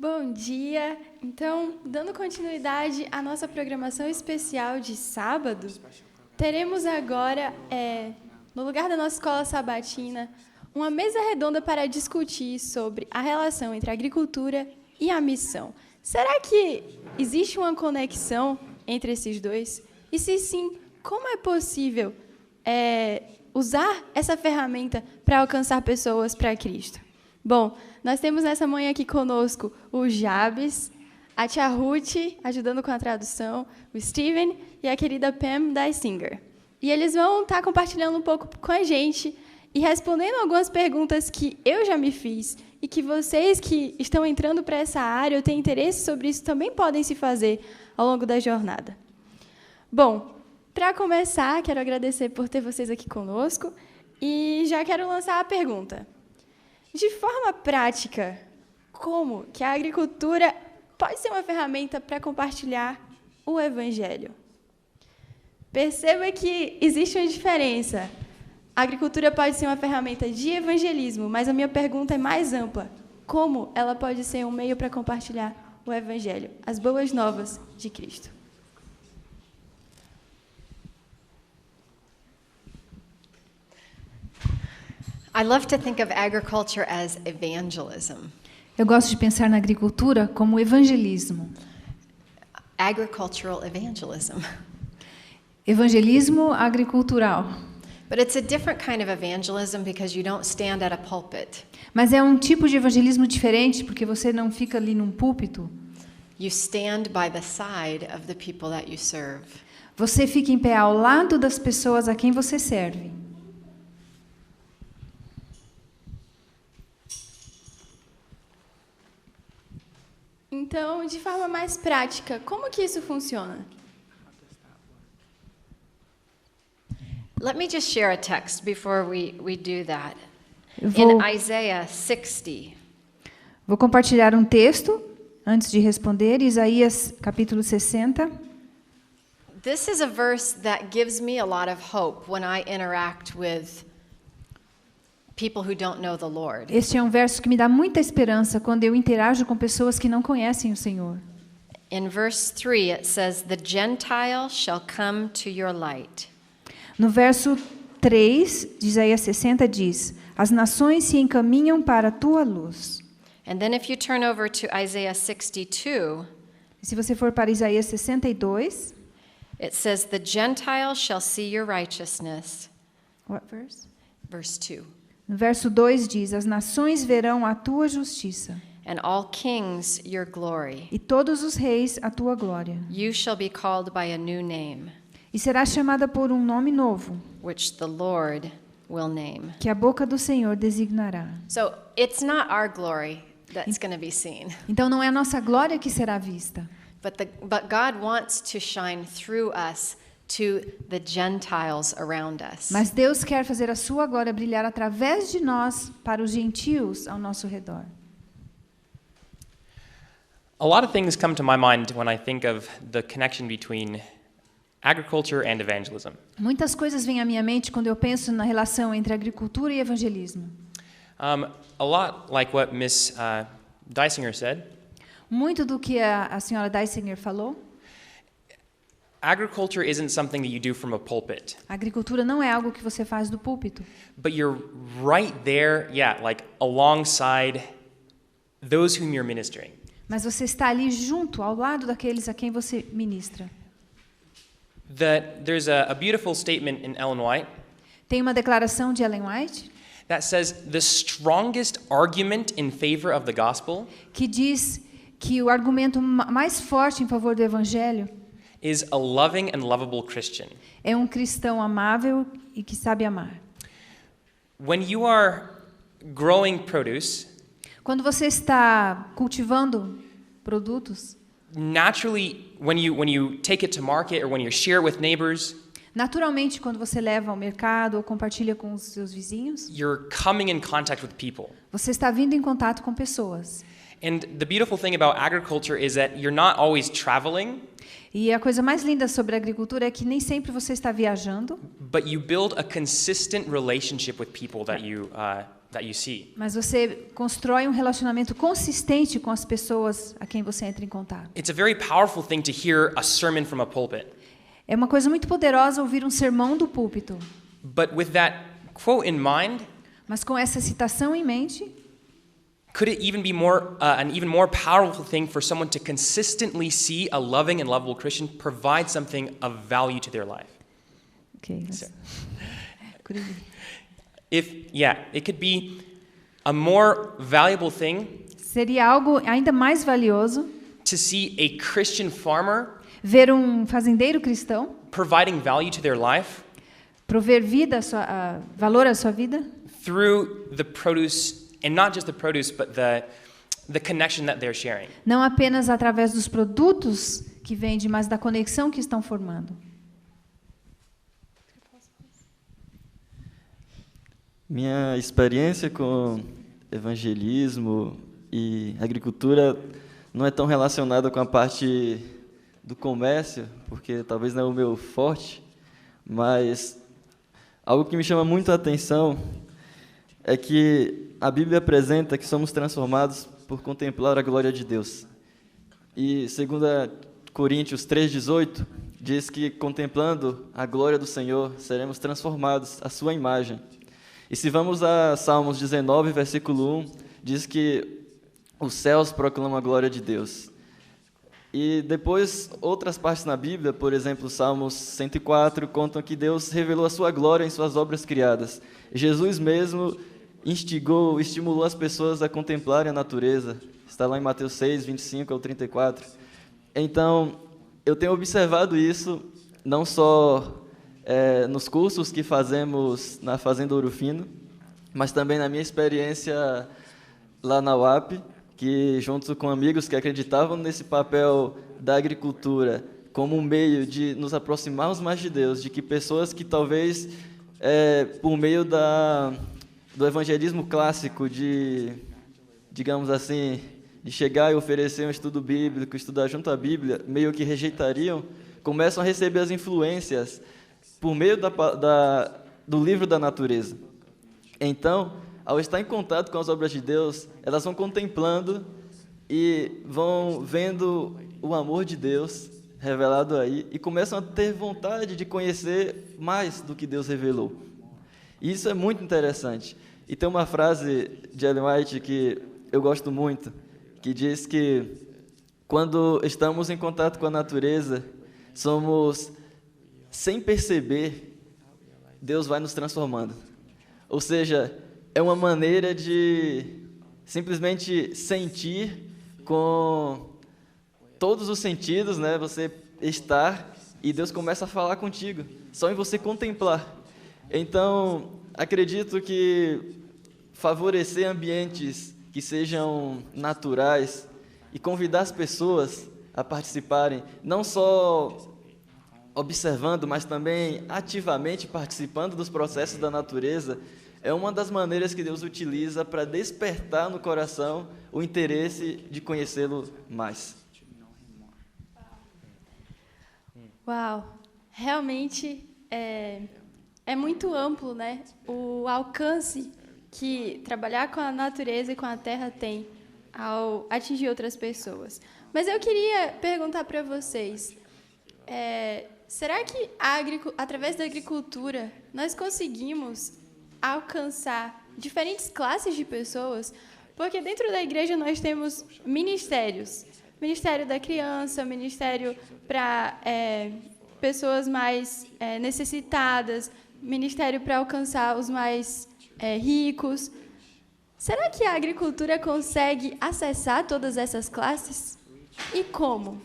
Bom dia! Então, dando continuidade à nossa programação especial de sábado, teremos agora, no lugar da nossa escola sabatina, uma mesa redonda para discutir sobre a relação entre a agricultura e a missão. Será que existe uma conexão entre esses dois? E se sim, como é possível usar essa ferramenta para alcançar pessoas para Cristo? Bom, nós temos nessa manhã aqui conosco o Jabes, a tia Ruth, ajudando com a tradução, o Steven e a querida Pam Dysinger. E eles vão estar compartilhando um pouco com a gente e respondendo algumas perguntas que eu já me fiz e que vocês que estão entrando para essa área ou têm interesse sobre isso também podem se fazer ao longo da jornada. Bom, para começar, quero agradecer por ter vocês aqui conosco e já quero lançar a pergunta. De forma prática, como que a agricultura pode ser uma ferramenta para compartilhar o Evangelho? Perceba que existe uma diferença. A agricultura pode ser uma ferramenta de evangelismo, mas a minha pergunta é mais ampla. Como ela pode ser um meio para compartilhar o Evangelho, as boas novas de Cristo? I love to think of agriculture as evangelism. Eu gosto de pensar na agricultura como evangelismo. Agricultural evangelism. Evangelismo agricultural. But it's a different kind of evangelism because you don't stand at a pulpit. Mas é um tipo de evangelismo diferente porque você não fica ali num púlpito. You stand by the side of the people that you serve. Você fica em pé ao lado das pessoas a quem você serve. Então, de forma mais prática, como que isso funciona? Let me just share a text before we do that. Vou In Isaiah 60, compartilhar um texto antes de responder, Isaías capítulo 60. this is a verse that gives me a lot of hope when I interact with people who don't know the Lord. Este é um verso que me dá muita esperança quando eu interajo com pessoas que não conhecem o Senhor. In verse 3, it says, "The Gentile shall come to your light." No verso 3 de Isaías 60 diz: As nações se encaminham para a tua luz. And then if you turn over to Isaiah 62, E se você for para Isaías 62, it says, "The Gentile shall see your righteousness." what verse? Verse 2. No verso 2 diz: As nações verão a tua justiça, "And all kings your glory. e todos os reis a tua glória. You shall be called by a new name, E será chamada por um nome novo, which the Lord will name." que a boca do Senhor designará. So it's not our glory that's going to be seen, Então não é a nossa glória que será vista, but God wants to shine through us to the Gentiles around us. mas Deus quer fazer a sua glória brilhar através de nós para os gentios ao nosso redor. A lot of things come to my mind when I think of the connection between agriculture and evangelism. Muitas coisas vêm à minha mente quando eu penso na relação entre agricultura e evangelismo. A lot like what Miss Dysinger said, Muito do que a senhora Dysinger falou. agriculture isn't something that you do from a pulpit, A agricultura não é algo que você faz do púlpito, but you're right there, like alongside those whom you're ministering. mas você está ali junto, ao lado daqueles a quem você ministra. There's a beautiful statement in Ellen White Tem uma declaração de Ellen White that says the strongest argument in favor of the gospel que diz que o argumento mais forte em favor do evangelho is a loving and lovable Christian. é um cristão amável e que sabe amar. When you are growing produce, Quando você está cultivando produtos, naturally, when you take it to market or when you share it with neighbors, naturalmente, quando você leva ao mercado ou compartilha com os seus vizinhos, you're coming in contact with people. você está vindo em contato com pessoas. And the beautiful thing about agriculture is that you're not always traveling, E a coisa mais linda sobre a agricultura é que nem sempre você está viajando, but you build a consistent relationship with people that that you see. Mas você constrói um relacionamento consistente com as pessoas a quem você entra em contato. It's a very powerful thing to hear a sermon from a pulpit. É uma coisa muito poderosa ouvir um sermão do púlpito. But with that quote in mind, Mas com essa citação em mente, could it even be an even more powerful thing for someone to consistently see a loving and lovable Christian provide something of value to their life? okay, could it be? It could be a more valuable thing Seria algo ainda mais valioso to see a Christian farmer ver um fazendeiro cristão providing value to their life prover valor à sua vida through the produce, and not just the produce, but the connection that they're sharing. não apenas através dos produtos que vende, mas da conexão que estão formando. Minha experiência com evangelismo e agricultura não é tão relacionada com a parte do comércio, porque talvez não é o meu forte, mas algo que me chama muito a atenção é que a Bíblia apresenta que somos transformados por contemplar a glória de Deus. E 2 Coríntios 3,18 diz que contemplando a glória do Senhor seremos transformados à sua imagem. E se vamos a Salmos 19, versículo 1, diz que os céus proclamam a glória de Deus. E depois, outras partes na Bíblia, por exemplo, Salmos 104, contam que Deus revelou a sua glória em suas obras criadas. Jesus mesmo estimulou as pessoas a contemplarem a natureza. Está lá em Mateus 6, 25 ao 34. Então, eu tenho observado isso, não só nos cursos que fazemos na Fazenda Ouro Fino, mas também na minha experiência lá na UAP, que junto com amigos que acreditavam nesse papel da agricultura como um meio de nos aproximarmos mais de Deus, de que pessoas que talvez, por meio do evangelismo clássico, digamos assim, de chegar e oferecer um estudo bíblico, estudar junto à Bíblia, meio que rejeitariam, começam a receber as influências por meio do livro da natureza. Então, ao estar em contato com as obras de Deus, elas vão contemplando e vão vendo o amor de Deus revelado aí e começam a ter vontade de conhecer mais do que Deus revelou. E isso é muito interessante. E tem uma frase de Ellen White que eu gosto muito, que diz que quando estamos em contato com a natureza, somos, sem perceber, Deus vai nos transformando. Ou seja, é uma maneira de simplesmente sentir com todos os sentidos, né? Você estar e Deus começa a falar contigo, só em você contemplar. Então, acredito que favorecer ambientes que sejam naturais e convidar as pessoas a participarem, não só observando, mas também ativamente participando dos processos da natureza, é uma das maneiras que Deus utiliza para despertar no coração o interesse de conhecê-lo mais. Uau! Realmente é muito amplo, né? O alcance que trabalhar com a natureza e com a terra tem ao atingir outras pessoas. Mas eu queria perguntar para vocês, será que através da agricultura nós conseguimos alcançar diferentes classes de pessoas? Porque dentro da igreja nós temos ministérios. Ministério da criança, ministério para pessoas mais necessitadas, ministério para alcançar os mais ricos. Será que a agricultura consegue acessar todas essas classes? E como?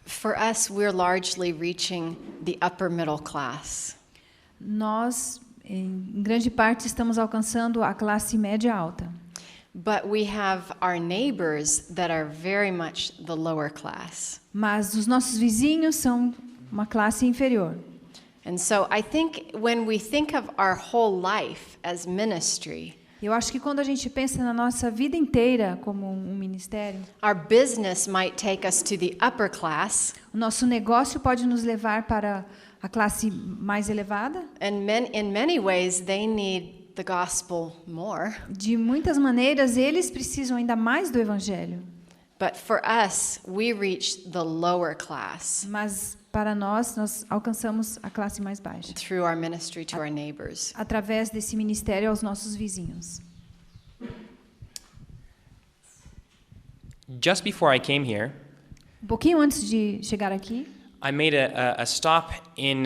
For us, we're largely reaching the upper middle class. Nós, em grande parte, estamos alcançando a classe média alta. But we have our neighbors that are very much the lower class. Mas os nossos vizinhos são uma classe inferior. And so I think when we think of our whole life as ministry, Eu acho que quando a gente pensa na nossa vida inteira como um ministério, Our business might take us to the upper class, o nosso negócio pode nos levar para a classe mais elevada. and in many ways, they need the gospel more. De muitas maneiras, eles precisam ainda mais do evangelho. But for us, we reach the lower class Mas para nós alcançamos a classe mais baixa through our ministry to our neighbors. através desse ministério aos nossos vizinhos. Just before I came here, Um pouquinho antes de chegar aqui, I made a stop in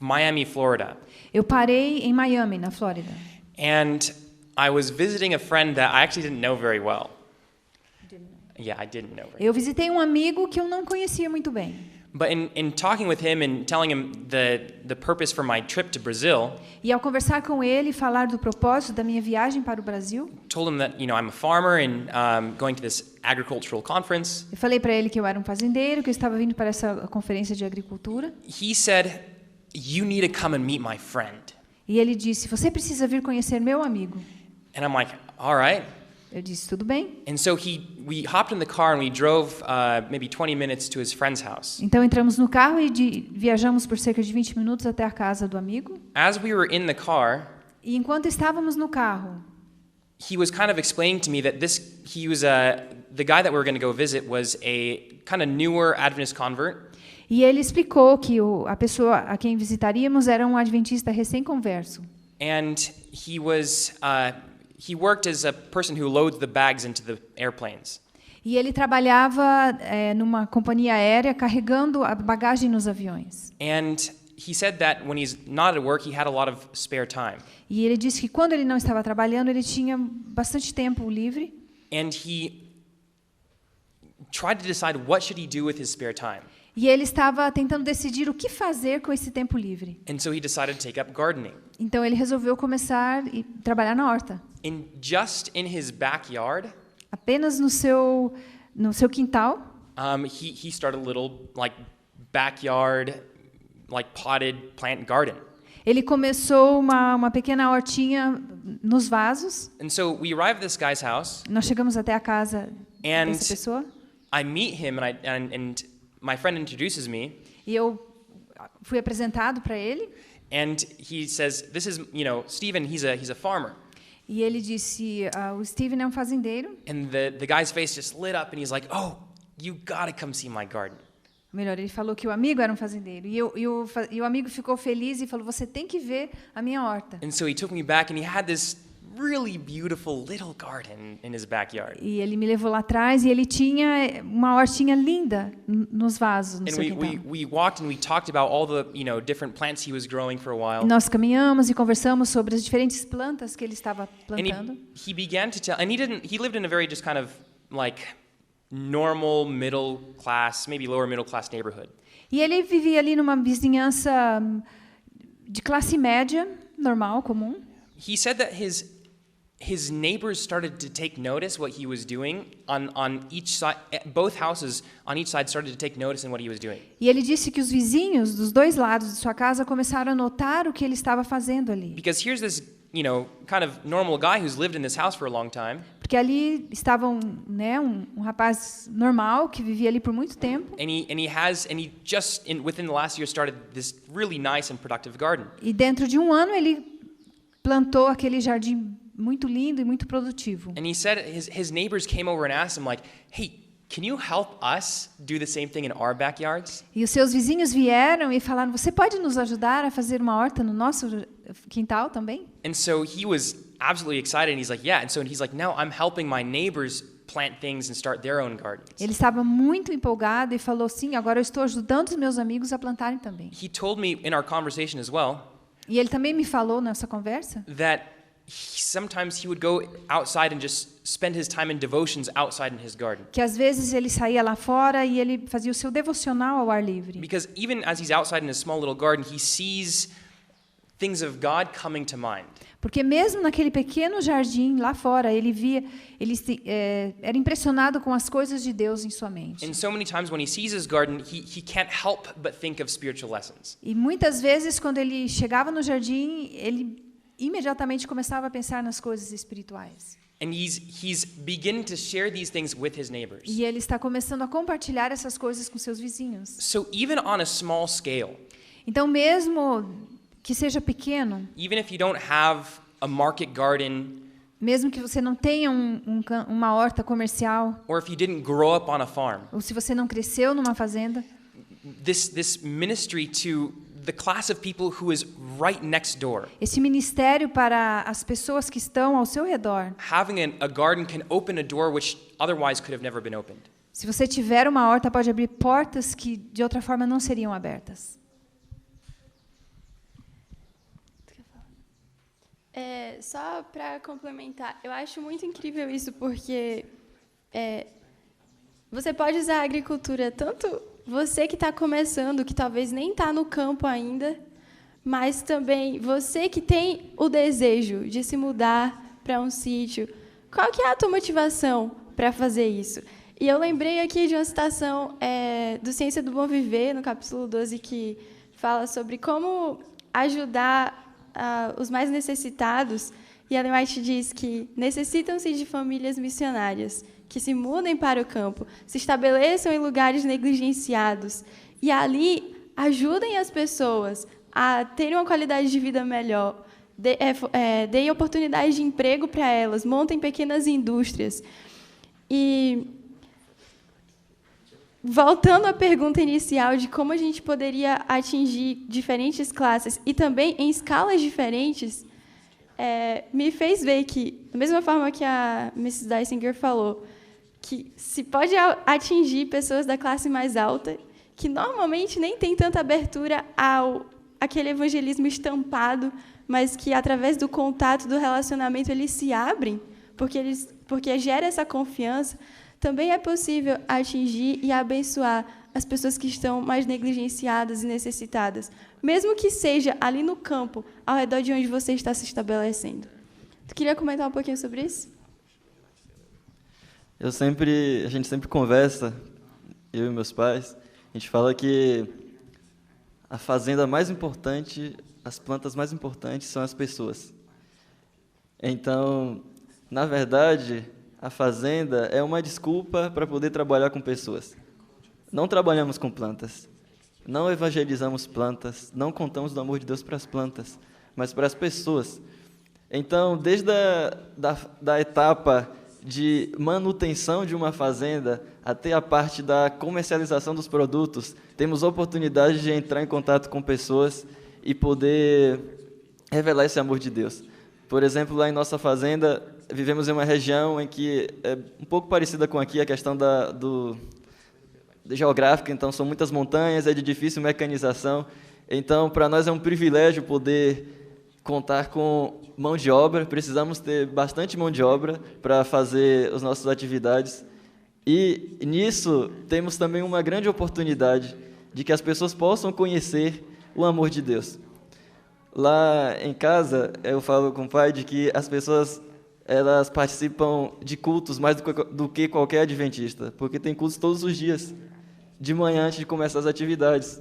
Miami, Florida. eu parei em Miami, na Flórida. And I was visiting a friend that I actually didn't know very well. Yeah, I didn't know very well. Eu visitei um amigo que eu não conhecia muito bem. But in talking with him and telling him the purpose for my trip to Brazil, E ao conversar com ele e falar do propósito da minha viagem para o Brasil, told him that, I'm a farmer and going to this agricultural conference. eu falei para ele que eu era um fazendeiro, que eu estava vindo para essa conferência de agricultura. He said, "You need to come and meet my friend." E ele disse, você precisa vir conhecer meu amigo. And I'm like, "All right." Eu disse, tudo bem. And so we hopped in the car and we drove maybe 20 minutes to his friend's house. Então entramos no carro e viajamos por cerca de 20 minutos até a casa do amigo. As we were in the car, E enquanto estávamos no carro, he was kind of explaining to me that the guy that we were going to go visit was a kind of newer Adventist convert. e ele explicou que a pessoa a quem visitaríamos era um adventista recém-converso. And he worked as a person who loads the bags into the airplanes. E ele trabalhava numa companhia aérea carregando a bagagem nos aviões. And he said that when he's not at work, he had a lot of spare time. E ele disse que quando ele não estava trabalhando, ele tinha bastante tempo livre. And he tried to decide what should he do with his spare time. E ele estava tentando decidir o que fazer com esse tempo livre. And so he decided to take up gardening. Então ele resolveu começar a trabalhar na horta. Just in his backyard, Apenas no seu quintal, he started a little backyard, potted plant garden. ele começou uma pequena hortinha nos vasos. And so we arrived at this guy's house, Nós chegamos até a casa and dessa pessoa I meet him, and my friend introduces me, e eu fui apresentado para ele. and he says, "This is, Stephen. He's a farmer." E ele disse, o Steven é um fazendeiro. And the guy's face just lit up, and he's like, "Oh, you gotta come see my garden." Melhor, ele falou que o amigo era um fazendeiro. E o amigo ficou feliz e falou, você tem que ver a minha horta. And so he took me back, and he had this really beautiful little garden in his backyard. E ele me levou lá atrás e ele tinha uma hortinha linda nos vasos, no And seu quintal. we walked and we talked about all the different plants he was growing for a while. Nós caminhamos e conversamos sobre as diferentes plantas que ele estava And plantando. he began to tell, and he lived in a very just kind of normal middle class, maybe lower middle class neighborhood. E ele vivia ali numa vizinhança de classe média, normal, comum. He said that his neighbors started to take notice what he was doing on each side. Both houses on each side started to take notice in what he was doing. E ele disse que os vizinhos dos dois lados de sua casa começaram a notar o que ele estava fazendo ali. Because here's this, kind of normal guy who's lived in this house for a long time. Porque ali estava um rapaz normal que vivia ali por muito tempo. And he just within the last year started this really nice and productive garden. E dentro de um ano ele plantou aquele jardim muito lindo e muito produtivo. And he said his neighbors came over and asked him "Hey, can you help us do the same thing in our backyards?" E os seus vizinhos vieram e falaram: "Você pode nos ajudar a fazer uma horta no nosso quintal também?" And so he was absolutely excited, and he's like, "Yeah." And so he's like, "Now I'm helping my neighbors plant things and start their own gardens." Ele estava muito empolgado e falou: "Sim, agora eu estou ajudando os meus amigos a plantarem também." He told me in our conversation as well E ele também me falou nessa conversa that sometimes he would go outside and just spend his time in devotions outside in his garden. que às vezes ele saía lá fora e ele fazia o seu devocional ao ar livre. Because even as he's outside in his small little garden, he sees things of God coming to mind. Porque mesmo naquele pequeno jardim lá fora, ele era impressionado com as coisas de Deus em sua mente. And so many times when he sees his garden, he can't help but think of spiritual lessons. E muitas vezes quando ele chegava no jardim, ele imediatamente começava a pensar nas coisas espirituais. And he's beginning to share these things with his neighbors. E ele está começando a compartilhar essas coisas com seus vizinhos. So even on a small scale, Então, mesmo que seja pequeno, even if you don't have a market garden, mesmo que você não tenha uma horta comercial, or if you didn't grow up on a farm, ou se você não cresceu numa fazenda, this ministry to the class of people who is right next door, esse ministério para as pessoas que estão ao seu redor. having a garden can open a door which otherwise could have never been opened. Se você tiver uma horta, pode abrir portas que de outra forma não seriam abertas. Só para complementar, eu acho muito incrível isso, porque você pode usar a agricultura, tanto você que está começando, que talvez nem está no campo ainda, mas também você que tem o desejo de se mudar para um sítio. Qual que é a tua motivação para fazer isso? E eu lembrei aqui de uma citação do Ciência do Bom Viver, no capítulo 12, que fala sobre como ajudar os mais necessitados. E Ellen White diz que necessitam-se de famílias missionárias, que se mudem para o campo, se estabeleçam em lugares negligenciados e ali ajudem as pessoas a terem uma qualidade de vida melhor, deem oportunidades de emprego para elas, montem pequenas indústrias. E, voltando à pergunta inicial de como a gente poderia atingir diferentes classes e também em escalas diferentes, me fez ver que, da mesma forma que a Mrs. Dysinger falou, que se pode atingir pessoas da classe mais alta, que normalmente nem tem tanta abertura àquele evangelismo estampado, mas que, através do contato, do relacionamento, eles se abrem, porque gera essa confiança. Também é possível atingir e abençoar as pessoas que estão mais negligenciadas e necessitadas, mesmo que seja ali no campo, ao redor de onde você está se estabelecendo. Tu queria comentar um pouquinho sobre isso? A gente sempre conversa, eu e meus pais, a gente fala que a fazenda mais importante, as plantas mais importantes são as pessoas. Então, na verdade, a fazenda é uma desculpa para poder trabalhar com pessoas. Não trabalhamos com plantas, não evangelizamos plantas, não contamos do amor de Deus para as plantas, mas para as pessoas. Então, desde da etapa de manutenção de uma fazenda até a parte da comercialização dos produtos, temos oportunidade de entrar em contato com pessoas e poder revelar esse amor de Deus. Por exemplo, lá em nossa fazenda, vivemos em uma região em que é um pouco parecida com aqui, a questão geográfica, então são muitas montanhas, é de difícil mecanização. Então, para nós é um privilégio poder contar com mão de obra, precisamos ter bastante mão de obra para fazer as nossas atividades. E nisso temos também uma grande oportunidade de que as pessoas possam conhecer o amor de Deus. Lá em casa, eu falo com o pai de que as pessoas elas participam de cultos mais do que qualquer adventista, porque tem cultos todos os dias, de manhã antes de começar as atividades.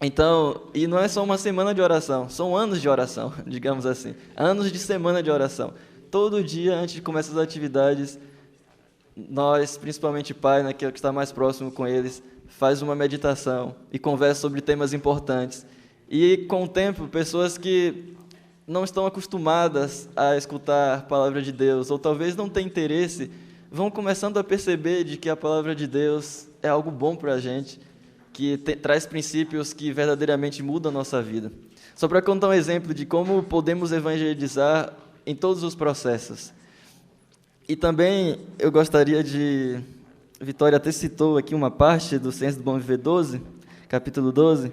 Então, e não é só uma semana de oração, são anos de oração, digamos assim, anos de semana de oração. Todo dia antes de começar as atividades, nós, principalmente pai, naquele que está mais próximo com eles, faz uma meditação e conversa sobre temas importantes. E, com o tempo, pessoas que não estão acostumadas a escutar a palavra de Deus, ou talvez não têm interesse, vão começando a perceber de que a palavra de Deus é algo bom para a gente, que traz princípios que verdadeiramente mudam a nossa vida. Só para contar um exemplo de como podemos evangelizar em todos os processos. E também eu gostaria de... Vitória até citou aqui uma parte do Ciência do Bom Viver 12, capítulo 12,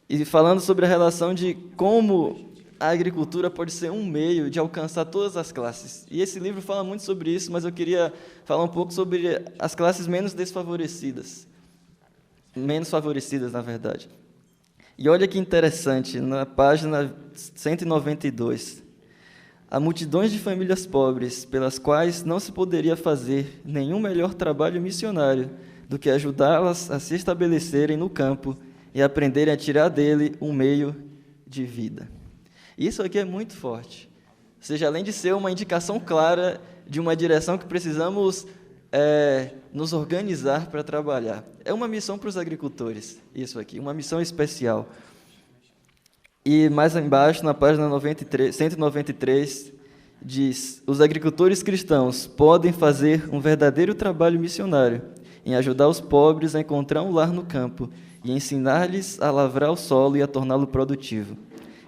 e falando sobre a relação de como a agricultura pode ser um meio de alcançar todas as classes. E esse livro fala muito sobre isso, mas eu queria falar um pouco sobre as classes menos desfavorecidas. Menos favorecidas, na verdade. E olha que interessante, na página 192. Há multidões de famílias pobres, pelas quais não se poderia fazer nenhum melhor trabalho missionário do que ajudá-las a se estabelecerem no campo e aprenderem a tirar dele um meio de vida. Isso aqui é muito forte. Ou seja, além de ser uma indicação clara de uma direção que precisamos nos organizar para trabalhar. É uma missão para os agricultores, isso aqui, uma missão especial. E mais embaixo, na página 193, diz: os agricultores cristãos podem fazer um verdadeiro trabalho missionário em ajudar os pobres a encontrar um lar no campo e ensinar-lhes a lavrar o solo e a torná-lo produtivo.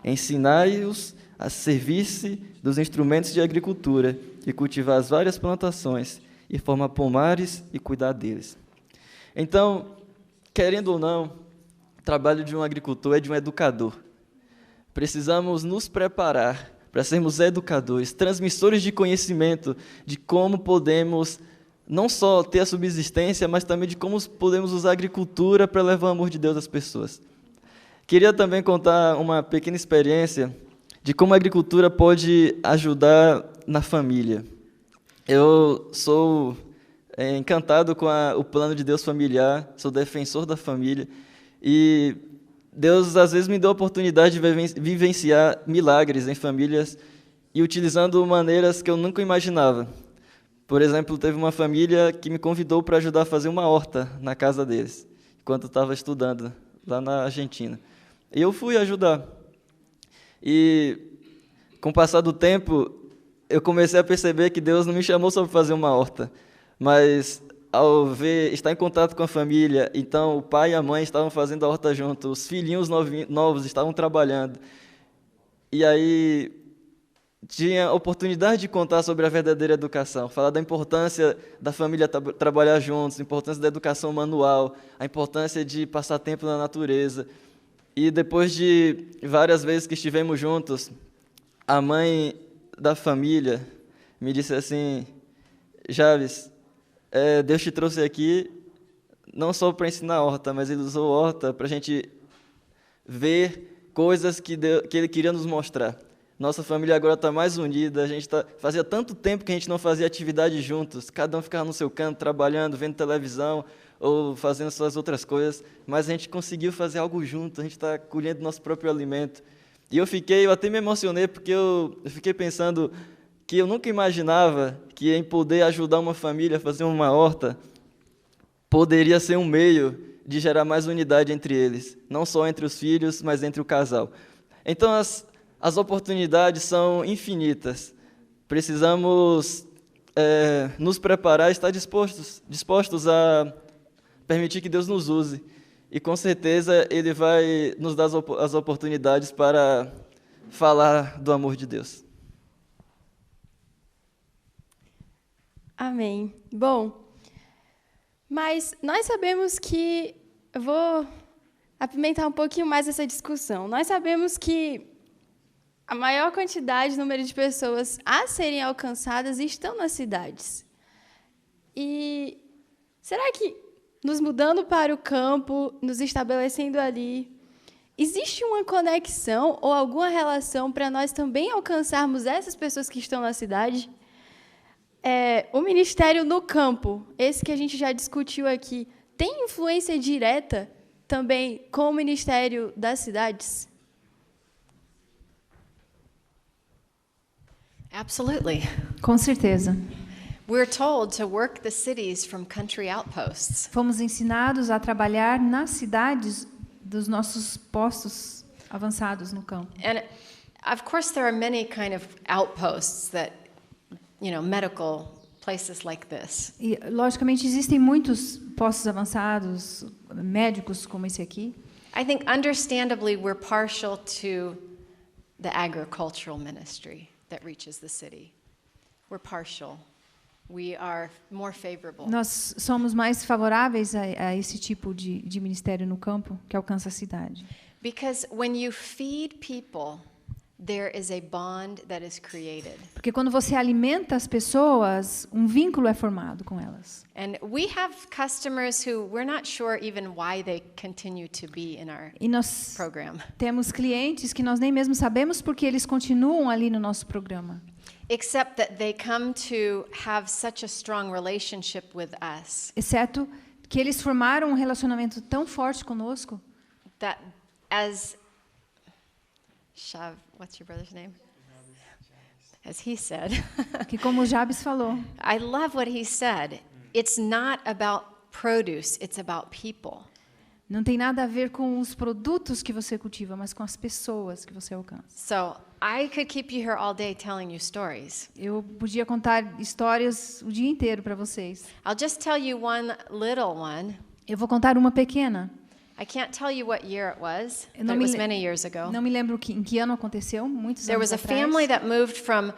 Ensinai-os a servir-se dos instrumentos de agricultura e cultivar as várias plantações e formar pomares e cuidar deles. Então, querendo ou não, o trabalho de um agricultor é de um educador. Precisamos nos preparar para sermos educadores, transmissores de conhecimento de como podemos não só ter a subsistência, mas também de como podemos usar a agricultura para levar o amor de Deus às pessoas. Queria também contar uma pequena experiência de como a agricultura pode ajudar na família. Eu sou encantado com o plano de Deus familiar, sou defensor da família, e Deus às vezes me deu a oportunidade de vivenciar milagres em famílias e utilizando maneiras que eu nunca imaginava. Por exemplo, teve uma família que me convidou para ajudar a fazer uma horta na casa deles, enquanto eu estava estudando lá na Argentina. E eu fui ajudar. E, com o passar do tempo, eu comecei a perceber que Deus não me chamou só para fazer uma horta, mas ao estar em contato com a família, então o pai e a mãe estavam fazendo a horta junto, os filhinhos novos estavam trabalhando. E aí tinha a oportunidade de contar sobre a verdadeira educação, falar da importância da família trabalhar juntos, a importância da educação manual, a importância de passar tempo na natureza. E depois de várias vezes que estivemos juntos, a mãe da família me disse assim: Javes, Deus te trouxe aqui não só para ensinar a horta, mas Ele usou a horta para a gente ver coisas que Ele queria nos mostrar. Nossa família agora está mais unida, fazia tanto tempo que a gente não fazia atividade juntos, cada um ficava no seu canto, trabalhando, vendo televisão ou fazendo suas outras coisas, mas a gente conseguiu fazer algo junto, a gente está colhendo nosso próprio alimento. E eu até me emocionei, porque eu fiquei pensando que eu nunca imaginava que em poder ajudar uma família a fazer uma horta, poderia ser um meio de gerar mais unidade entre eles, não só entre os filhos, mas entre o casal. Então, as oportunidades são infinitas. Precisamos nos preparar e estar dispostos a permitir que Deus nos use. E, com certeza, Ele vai nos dar as oportunidades para falar do amor de Deus. Amém. Bom, mas nós sabemos que... Eu vou apimentar um pouquinho mais essa discussão. Nós sabemos que a maior quantidade, número de pessoas a serem alcançadas estão nas cidades. E será que, nos mudando para o campo, nos estabelecendo ali, existe uma conexão ou alguma relação para nós também alcançarmos essas pessoas que estão na cidade? O ministério no campo, esse que a gente já discutiu aqui, tem influência direta também com o ministério das cidades? Absolutely. Com certeza. We're told to work the cities from country outposts. Fomos ensinados a trabalhar nas cidades dos nossos postos avançados no campo. And of course there are many kind of outposts that, medical places like this. E, logicamente, existem muitos postos avançados, médicos como esse aqui. I think understandably we're partial to the agricultural ministry that reaches the city. We're partial. We are more favorable. Nós somos mais favoráveis a esse tipo de ministério no campo que alcança a cidade. Because when you feed people, there is a bond that is created. Porque quando você alimenta as pessoas, um vínculo é formado com elas. And we have customers who we're not sure even why they continue to be in our E nós program. temos clientes que nós nem mesmo sabemos porque eles continuam ali no nosso programa. Except that they come to have such a strong relationship with us Exceto que eles formaram um relacionamento tão forte conosco that as what's your brother's name? As he said. Que como o Jabes falou, I love what he said. It's not about produce, it's about people. não tem nada a ver com os produtos que você cultiva, mas com as pessoas que você alcança. So I could keep you here all day telling you stories. Eu podia contar histórias o dia inteiro para vocês. I'll just tell you one little one. Eu vou contar uma pequena. I can't tell you what year it was, Eu but não it me was le- many years ago. Não me lembro em que ano aconteceu, muitos There anos was a atrás. family that moved from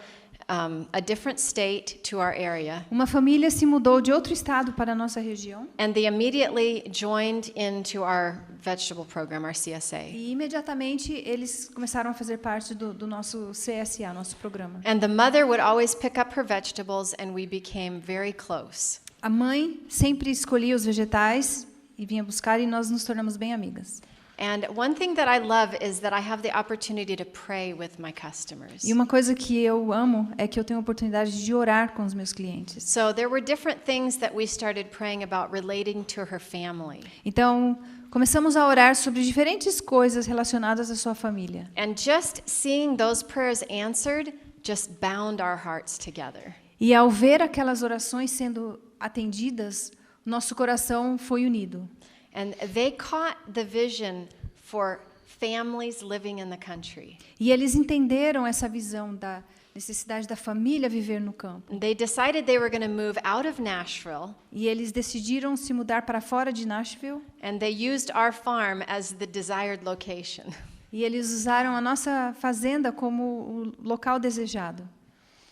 a different state to our area, Uma família se mudou de outro estado para a nossa região and they immediately joined into our vegetable program, our CSA. e imediatamente eles começaram a fazer parte do nosso CSA, nosso programa. And the mother would always pick up her vegetables, and we became very close. A mãe sempre escolhia os vegetais e vinha buscar e nós nos tornamos bem amigas. And one thing that I love is that I have the opportunity to pray with my customers. E uma coisa que eu amo é que eu tenho a oportunidade de orar com os meus clientes. So there were different things that we started praying about relating to her family. Então, começamos a orar sobre diferentes coisas relacionadas à sua família. And just seeing those prayers answered just bound our hearts together. E ao ver aquelas orações sendo atendidas, nosso coração foi unido. And they caught the vision for families living in the country. E eles entenderam essa visão da necessidade da família viver no campo. And they decided they were going to move out of Nashville, E eles decidiram se mudar para fora de Nashville. and they used our farm as the desired location. E eles usaram a nossa fazenda como o local desejado.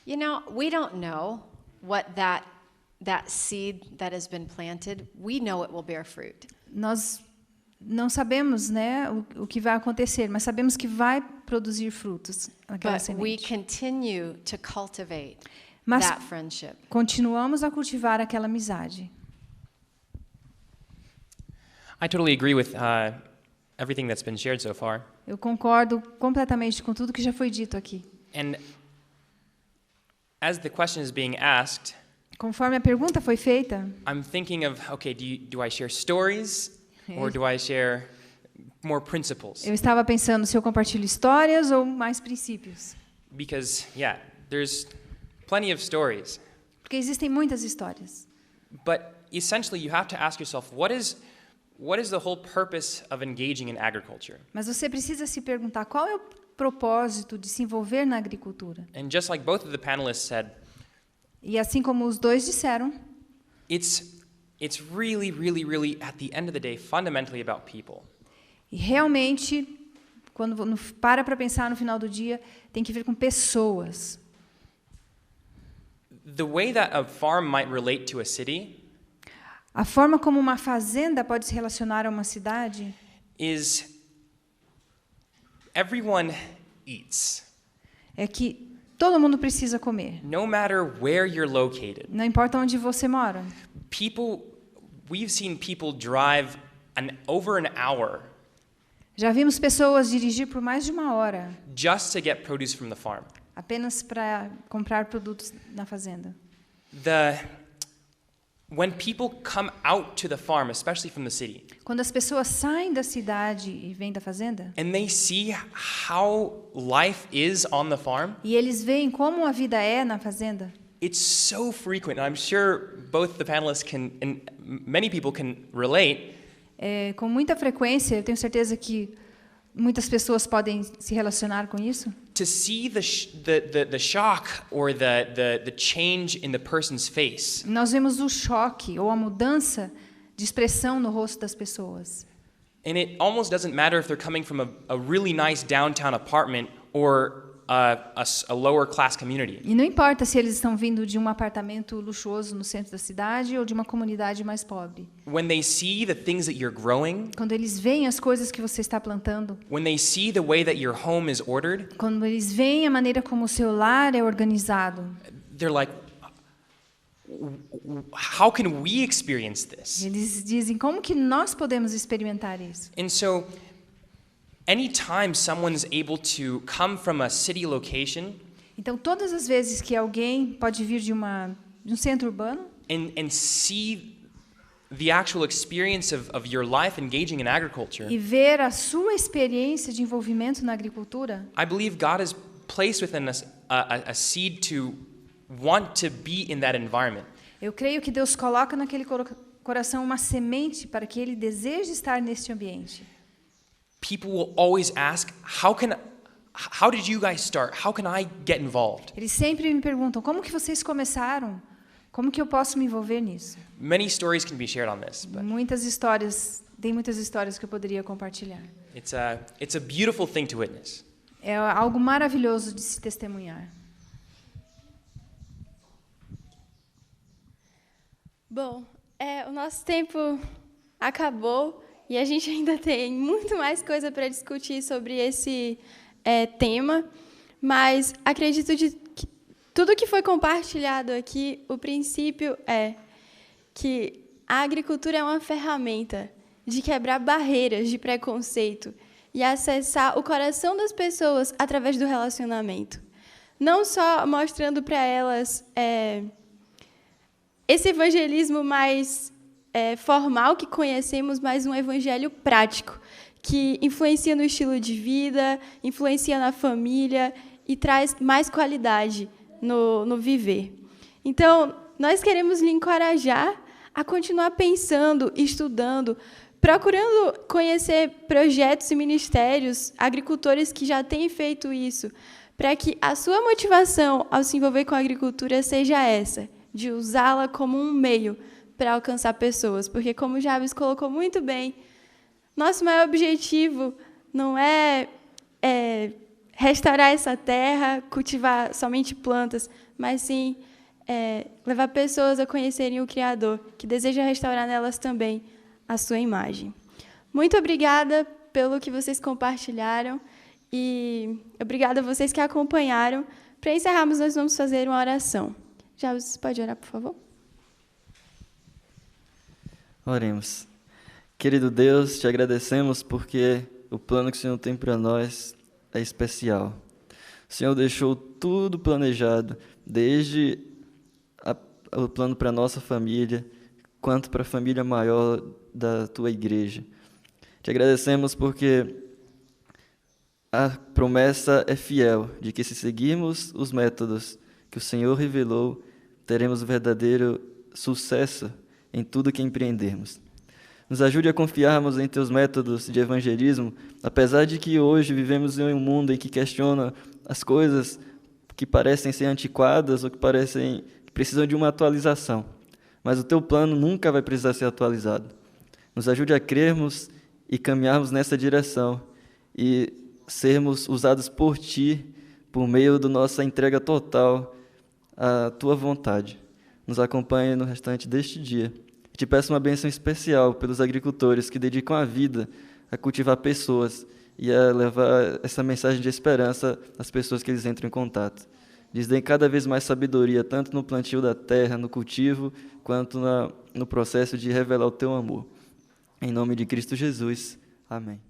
You know, we don't know what that seed that has been planted, we know it will bear fruit. Nós não sabemos, né, o que vai acontecer, mas sabemos que vai produzir frutos aquela But we semente. continue to cultivate Mas that friendship. continuamos a cultivar aquela amizade. I totally agree with everything that's been shared so far. Eu concordo completamente com tudo que já foi dito aqui. And as the question is being asked, Conforme a pergunta foi feita, I'm thinking of, okay, do I share stories or do I share more principles? eu estava pensando se eu compartilho histórias ou mais princípios. Because, yeah, there's plenty of stories. Porque existem muitas histórias. But essentially, you have to ask yourself, what is the whole purpose of engaging in agriculture? Mas você precisa se perguntar qual é o propósito de se envolver na agricultura. And just like both of the panelists said, E assim como os dois disseram, it's really, really, really, at the end of the day, fundamentally about people. e realmente, quando para pensar no final do dia, tem que ver com pessoas. The way that a farm might relate to a city A forma como uma fazenda pode se relacionar a uma cidade is everyone eats, é que todo mundo precisa comer. no matter where you're located. Não importa onde você mora. We've seen people drive over an hour Já vimos pessoas dirigir por mais de uma hora just to get produce from the farm. apenas para comprar produtos na fazenda. When people come out to the farm, especially from the city, Quando as pessoas saem da cidade e vêm da fazenda, and they see how life is on the farm, e eles veem como a vida é na fazenda, it's so frequent. And I'm sure both the panelists can, and many people can relate, com muita frequência, eu tenho certeza que muitas pessoas podem se relacionar com isso, to see the shock or the change in the person's face. nós vemos o choque ou a mudança de expressão no rosto das pessoas. And it almost doesn't matter if they're coming from a really nice downtown apartment or a lower class community. E não importa se eles estão vindo de um apartamento luxuoso no centro da cidade ou de uma comunidade mais pobre. When they see the things that you're growing, Quando eles veem as coisas que você está plantando, when they see the way that your home is ordered, quando eles veem a maneira como o seu lar é organizado, they're like, how can we experience this? eles dizem, como que nós podemos experimentar isso? And so, anytime someone's able to come from a city location Então, todas as vezes que alguém pode vir de um centro urbano and see the actual experience of your life engaging in agriculture, e ver a sua experiência de envolvimento na agricultura, I believe God has placed within us a seed to want to be in that environment. eu creio que Deus coloca naquele coração uma semente para que ele deseje estar neste ambiente. People will always ask, how did you guys start? How can I get involved? Eles sempre me perguntam, como que vocês começaram? Como que eu posso me envolver nisso? Many stories can be shared on this, but Tem muitas histórias que eu poderia compartilhar. it's a beautiful thing to witness. É algo maravilhoso de se testemunhar. Bom, o nosso tempo acabou e a gente ainda tem muito mais coisa para discutir sobre esse tema, mas acredito que tudo que foi compartilhado aqui, o princípio é que a agricultura é uma ferramenta de quebrar barreiras de preconceito e acessar o coração das pessoas através do relacionamento. Não só mostrando para elas esse evangelismo mais formal que conhecemos, mas um evangelho prático, que influencia no estilo de vida, influencia na família e traz mais qualidade no viver. Então, nós queremos lhe encorajar a continuar pensando, estudando, procurando conhecer projetos e ministérios, agricultores que já têm feito isso, para que a sua motivação ao se envolver com a agricultura seja essa, de usá-la como um meio para alcançar pessoas. Porque, como o Jabes colocou muito bem, nosso maior objetivo não é restaurar essa terra, cultivar somente plantas, mas sim levar pessoas a conhecerem o Criador, que deseja restaurar nelas também a sua imagem. Muito obrigada pelo que vocês compartilharam e obrigada a vocês que acompanharam. Para encerrarmos, nós vamos fazer uma oração. Já você pode orar, por favor? Oremos. Querido Deus, te agradecemos porque o plano que o Senhor tem para nós é especial. O Senhor deixou tudo planejado, desde o plano para a nossa família, quanto para a família maior da tua igreja. Te agradecemos porque a promessa é fiel, de que se seguirmos os métodos que o Senhor revelou, teremos verdadeiro sucesso em tudo que empreendermos. Nos ajude a confiarmos em teus métodos de evangelismo, apesar de que hoje vivemos em um mundo em que questiona as coisas que parecem ser antiquadas ou que precisam de uma atualização. Mas o teu plano nunca vai precisar ser atualizado. Nos ajude a crermos e caminharmos nessa direção e sermos usados por ti por meio da nossa entrega total à tua vontade. Nos acompanhe no restante deste dia. Te peço uma bênção especial pelos agricultores que dedicam a vida a cultivar pessoas e a levar essa mensagem de esperança às pessoas que eles entram em contato. Lhes dê cada vez mais sabedoria, tanto no plantio da terra, no cultivo, quanto no processo de revelar o teu amor. Em nome de Cristo Jesus. Amém.